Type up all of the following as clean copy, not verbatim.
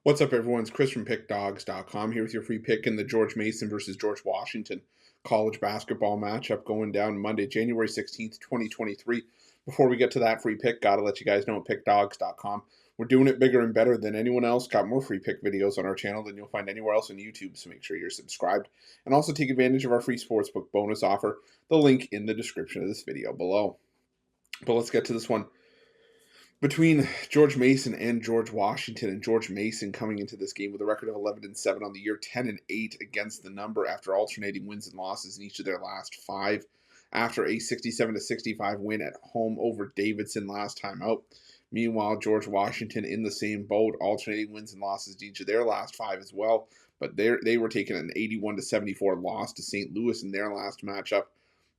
What's up, everyone? It's Chris from Pickdawgz.com here with your free pick in the George Mason versus George Washington college basketball matchup going down Monday, January 16th, 2023. Before we get to that free pick, got to let you guys know at Pickdawgz.com. We're doing it bigger and better than anyone else. Got more free pick videos on our channel than you'll find anywhere else on YouTube, so make sure you're subscribed. And also take advantage of our free Sportsbook bonus offer, the link in the description of this video below. But let's get to this one. Between George Mason and George Washington, and George Mason coming into this game with a record of 11-7 on the year, 10-8 against the number after alternating wins and losses in each of their last five, after a 67-65 win at home over Davidson last time out. Meanwhile, George Washington in the same boat, alternating wins and losses in each of their last five as well, but they were taking an 81-74 loss to St. Louis in their last matchup.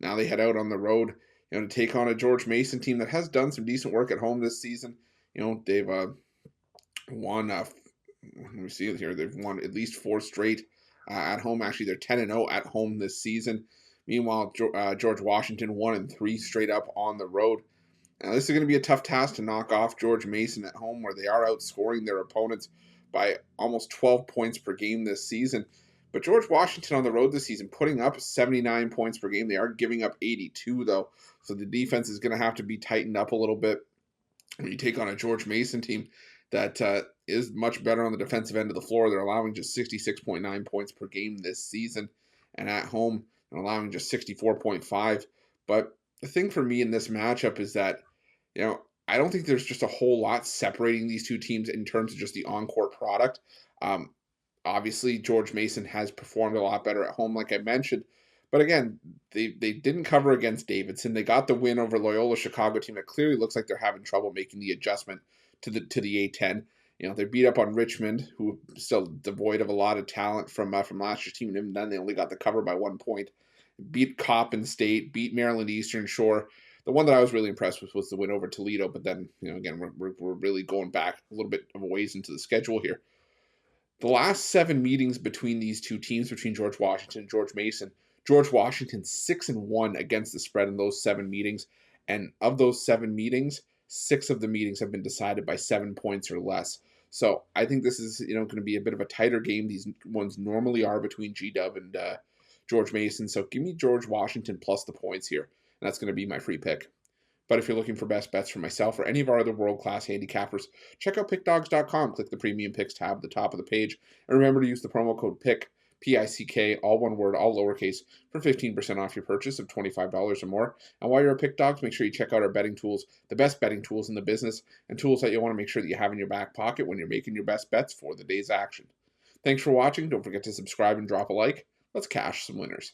Now they head out on the road, to take on a George Mason team that has done some decent work at home this season. They've won. Let me see it here. They've won at least four straight at home. Actually, they're 10-0 at home this season. Meanwhile, George Washington 1-3 straight up on the road. Now, this is going to be a tough task to knock off George Mason at home, where they are outscoring their opponents by almost 12 points per game this season. But George Washington on the road this season putting up 79 points per game. They are giving up 82, though. So the defense is going to have to be tightened up a little bit when you take on a George Mason team that is much better on the defensive end of the floor. They're allowing just 66.9 points per game this season. And at home, they're allowing just 64.5. But the thing for me in this matchup is that, I don't think there's just a whole lot separating these two teams in terms of just the on-court product. Obviously, George Mason has performed a lot better at home, like I mentioned. But again, they didn't cover against Davidson. They got the win over Loyola Chicago team that clearly looks like they're having trouble making the adjustment to the A10. They beat up on Richmond, who is still devoid of a lot of talent from last year's team, and even then they only got the cover by 1 point. Beat Coppin State, beat Maryland Eastern Shore. The one that I was really impressed with was the win over Toledo. But then, again, we're really going back a little bit of a ways into the schedule here. The last 7 meetings between these two teams, between George Washington and George Mason, George Washington 6-1 against the spread in those 7 meetings. And of those 7 meetings, 6 of the meetings have been decided by 7 points or less. So I think this is going to be a bit of a tighter game. These ones normally are between G-Dub and George Mason. So give me George Washington plus the points here. And that's going to be my free pick. But if you're looking for best bets for myself or any of our other world-class handicappers, check out Pickdawgz.com. Click the Premium Picks tab at the top of the page. And remember to use the promo code PICK, P-I-C-K, all one word, all lowercase, for 15% off your purchase of $25 or more. And while you're at Pickdawgz, make sure you check out our betting tools, the best betting tools in the business, and tools that you'll want to make sure that you have in your back pocket when you're making your best bets for the day's action. Thanks for watching. Don't forget to subscribe and drop a like. Let's cash some winners.